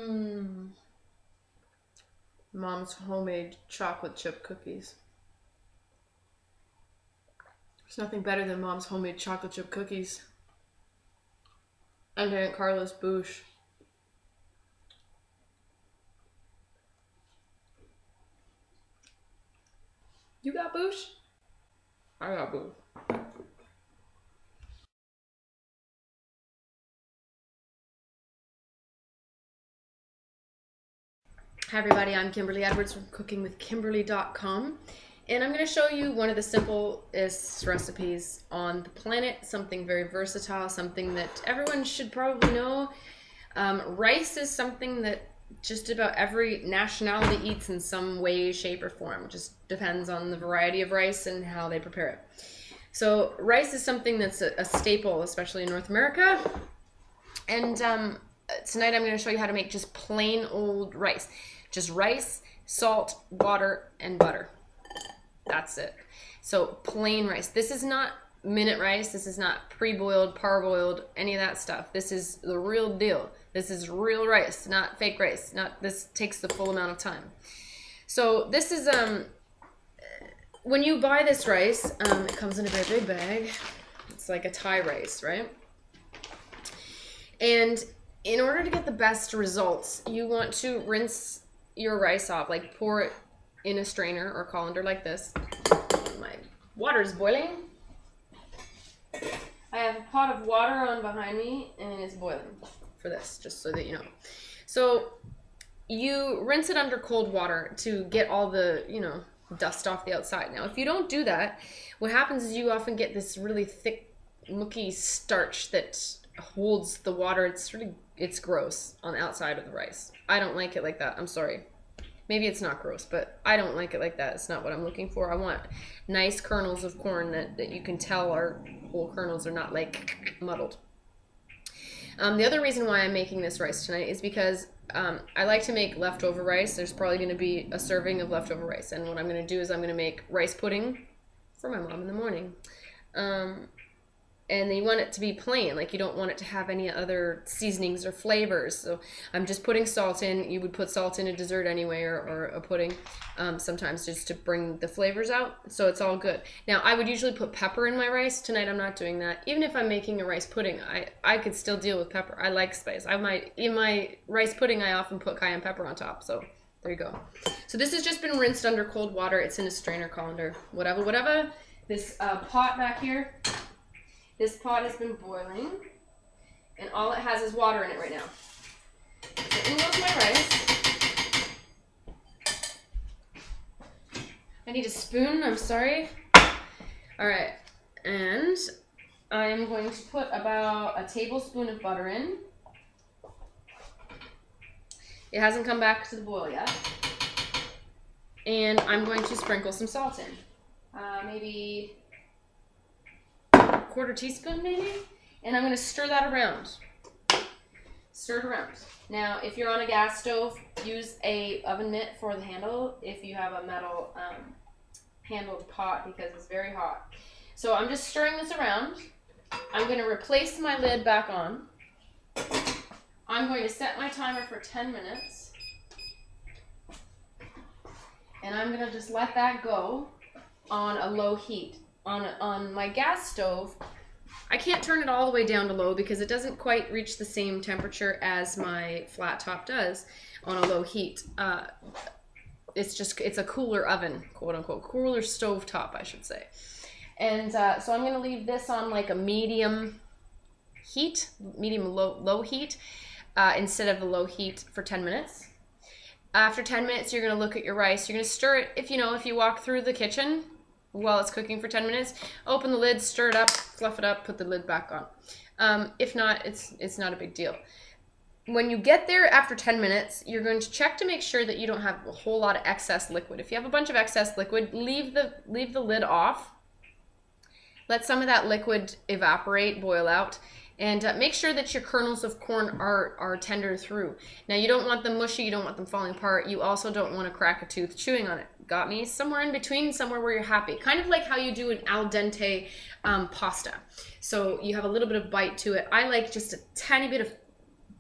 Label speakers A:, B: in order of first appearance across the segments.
A: Mmm. Mom's homemade chocolate chip cookies. There's nothing better than Mom's homemade chocolate chip cookies. And Aunt Carla's boosh. You got boosh? I got boosh. Hi everybody, I'm Kimberly Edwards from cookingwithkimberly.com, and I'm going to show you one of the simplest recipes on the planet, something very versatile, something that everyone should probably know. Rice is something that just about every nationality eats in some way, shape, or form. It just depends on the variety of rice and how they prepare it. So rice is something that's a staple, especially in North America, and tonight I'm going to show you how to make just plain old rice. Just rice, salt, water, and butter. That's it. So plain rice. This is not minute rice. This is not pre-boiled, parboiled, any of that stuff. This is the real deal. This is real rice, not fake rice. This takes the full amount of time. So this is, when you buy this rice, it comes in a very big bag. It's like a Thai rice, right? And in order to get the best results, you want to rinse your rice off, like pour it in a strainer or colander like this. My water is boiling. I have a pot of water on behind me and it's boiling for this, just so that you know. So you rinse it under cold water to get all the, dust off the outside. Now, if you don't do that, what happens is you often get this really thick, mucky starch that holds the water. It's gross on the outside of the rice. I don't like it like that. I'm sorry. Maybe it's not gross, but I don't like it like that. It's not what I'm looking for. I want nice kernels of corn that you can tell are whole kernels, are not like muddled. The other reason why I'm making this rice tonight is because I like to make leftover rice. There's probably going to be a serving of leftover rice, and what I'm going to do is I'm going to make rice pudding for my mom in the morning. And you want it to be plain, like you don't want it to have any other seasonings or flavors. So I'm just putting salt in. You would put salt in a dessert anyway, or a pudding, sometimes just to bring the flavors out. So it's all good. Now I would usually put pepper in my rice. Tonight I'm not doing that. Even if I'm making a rice pudding, I could still deal with pepper. I like spice. In my rice pudding I often put cayenne pepper on top. So there you go. So this has just been rinsed under cold water. It's in a strainer, colander, whatever. This pot back here. This pot has been boiling, and all it has is water in it right now. So in goes my rice. I need a spoon, I'm sorry. All right, and I'm going to put about a tablespoon of butter in. It hasn't come back to the boil yet. And I'm going to sprinkle some salt in. Maybe quarter teaspoon maybe, and I'm going to stir that around. Stir it around. Now, if you're on a gas stove, use a oven mitt for the handle if you have a metal handled pot, because it's very hot. So I'm just stirring this around. I'm going to replace my lid back on. I'm going to set my timer for 10 minutes, and I'm going to just let that go on a low heat. On my gas stove, I can't turn it all the way down to low because it doesn't quite reach the same temperature as my flat top does on a low heat. It's a cooler oven, quote unquote, cooler stove top, I should say. And so I'm going to leave this on like a medium low heat, instead of a low heat for 10 minutes. After 10 minutes, you're going to look at your rice. You're going to stir it. If you walk through the kitchen while it's cooking for 10 minutes, open the lid, stir it up, fluff it up, put the lid back on. If not, it's not a big deal. When you get there after 10 minutes, you're going to check to make sure that you don't have a whole lot of excess liquid. If you have a bunch of excess liquid, leave the lid off. Let some of that liquid evaporate, boil out, and make sure that your kernels of corn are tender through. Now, you don't want them mushy, you don't want them falling apart. You also don't want to crack a tooth chewing on it. Got me? Somewhere in between, somewhere where you're happy. Kind of like how you do an al dente pasta. So you have a little bit of bite to it. I like just a tiny bit of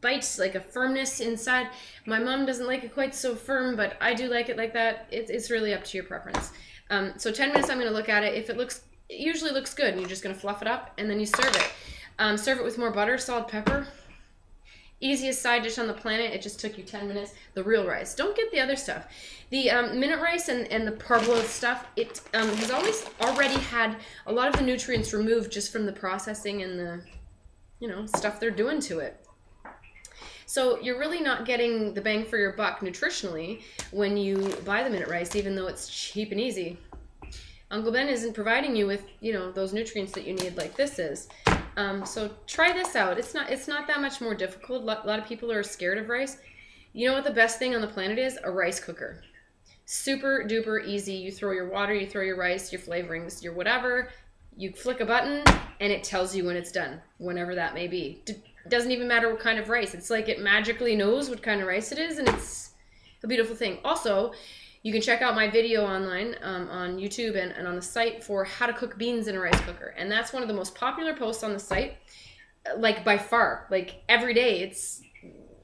A: bite, like a firmness inside. My mom doesn't like it quite so firm, but I do like it like that. It's really up to your preference. So 10 minutes I'm going to look at it. If it usually looks good, and you're just going to fluff it up, and then you serve it. Serve it with more butter, salt, pepper. Easiest side dish on the planet. It just took you 10 minutes. The real rice. Don't get the other stuff. The minute rice and the parboiled stuff, it has always already had a lot of the nutrients removed just from the processing and the, you know, stuff they're doing to it. So you're really not getting the bang for your buck nutritionally when you buy the minute rice, even though it's cheap and easy. Uncle Ben isn't providing you with, you know, those nutrients that you need like this is. So try this out. It's not that much more difficult. A lot of people are scared of rice. You know what the best thing on the planet is? A rice cooker. Super duper easy. You throw your water, you throw your rice, your flavorings, your whatever. You flick a button and it tells you when it's done, whenever that may be. Doesn't even matter what kind of rice. It's like it magically knows what kind of rice it is, and it's a beautiful thing. Also, you can check out my video online on YouTube and on the site for how to cook beans in a rice cooker. And that's one of the most popular posts on the site, like by far. Like every day it's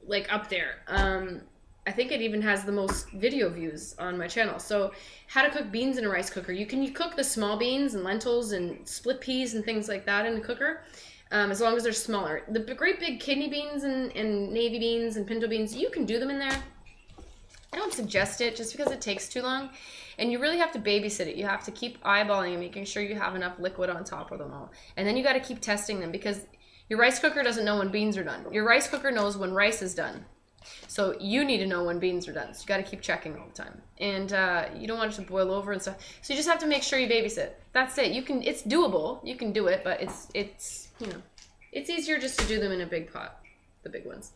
A: like up there. I think it even has the most video views on my channel. So how to cook beans in a rice cooker. You cook the small beans and lentils and split peas and things like that in the cooker. As long as they're smaller. The great big kidney beans and navy beans and pinto beans, you can do them in there. I don't suggest it just because it takes too long, and you really have to babysit it. You have to keep eyeballing and making sure you have enough liquid on top of them all. And then you got to keep testing them, because your rice cooker doesn't know when beans are done. Your rice cooker knows when rice is done. So you need to know when beans are done. So you got to keep checking all the time. And you don't want it to boil over and stuff. So you just have to make sure you babysit. That's it. It's doable. You can do it, but it's you know, it's easier just to do them in a big pot, the big ones.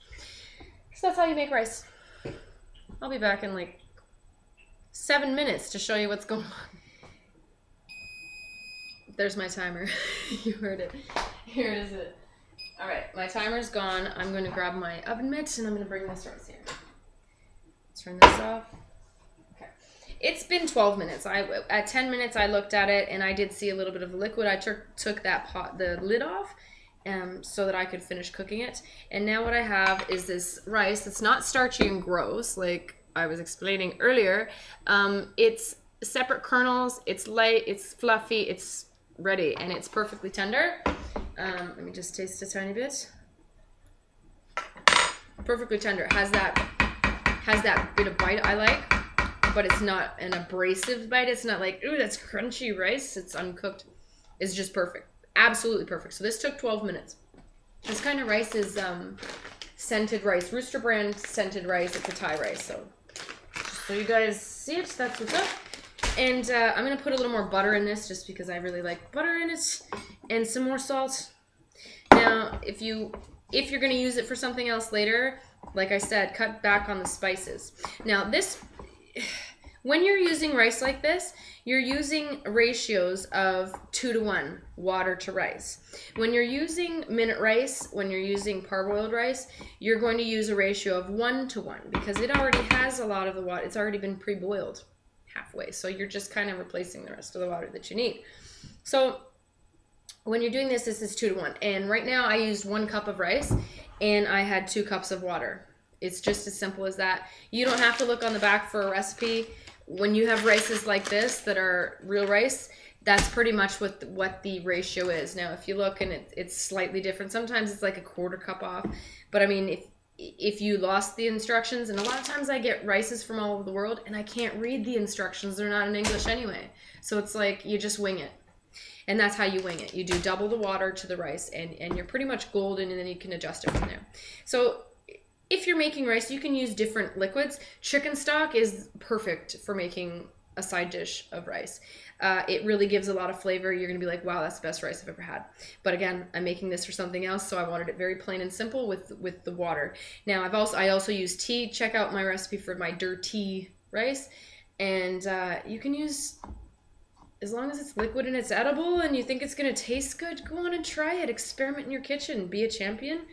A: So that's how you make rice. I'll be back in like 7 minutes to show you what's going on. There's my timer. You heard it. Here it is. All right, my timer's gone. I'm going to grab my oven mitt and I'm going to bring this rice here. Turn this off. Okay. It's been 12 minutes. At 10 minutes I looked at it and I did see a little bit of liquid. I took the lid off so that I could finish cooking it. And now what I have is this rice that's not starchy and gross like I was explaining earlier. It's separate kernels, it's light, it's fluffy, it's ready, and it's perfectly tender. Let me just taste a tiny bit. Perfectly tender. Has that bit of bite I like, but it's not an abrasive bite. It's not like, ooh, that's crunchy rice. It's uncooked. It's just perfect. Absolutely perfect. So this took 12 minutes. This kind of rice is scented rice, Rooster brand scented rice. It's a Thai rice. So you guys see it, that's what's up. And I'm gonna put a little more butter in this just because I really like butter in it, and some more salt. Now, if you're gonna use it for something else later, like I said, cut back on the spices. Now when you're using rice like this, you're using ratios of 2 to 1, water to rice. When you're using minute rice, when you're using parboiled rice, you're going to use a ratio of 1 to 1 because it already has a lot of the water. It's already been pre-boiled halfway. So you're just kind of replacing the rest of the water that you need. So when you're doing this, this is 2 to 1. And right now I used 1 cup of rice and I had 2 cups of water. It's just as simple as that. You don't have to look on the back for a recipe. When you have rices like this that are real rice, that's pretty much what the ratio is. Now, if you look and it's slightly different, sometimes it's like a 1/4 cup off. But I mean, if you lost the instructions, and a lot of times I get rices from all over the world and I can't read the instructions. They're not in English anyway. So it's like you just wing it. And that's how you wing it. You do double the water to the rice and you're pretty much golden, and then you can adjust it from there. So if you're making rice, you can use different liquids. Chicken stock is perfect for making a side dish of rice. It really gives a lot of flavor. You're gonna be like, wow, that's the best rice I've ever had. But again, I'm making this for something else, so I wanted it very plain and simple with the water. Now, I also use tea. Check out my recipe for my dirty rice. And you can use, as long as it's liquid and it's edible and you think it's gonna taste good, go on and try it. Experiment in your kitchen. Be a champion.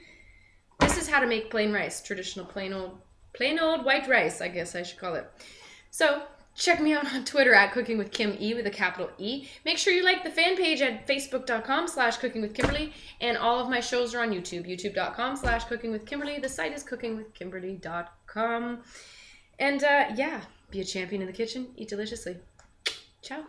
A: This is how to make plain rice, traditional plain old white rice, I guess I should call it. So Check me out on Twitter at Cooking with Kim E with a capital E. Make sure you like the fan page at facebook.com/cookingwithkimberly, and all of my shows are on YouTube, youtube.com/cookingwithkimberly. The site is cookingwithkimberly.com. And yeah, be a champion in the kitchen, eat deliciously. Ciao.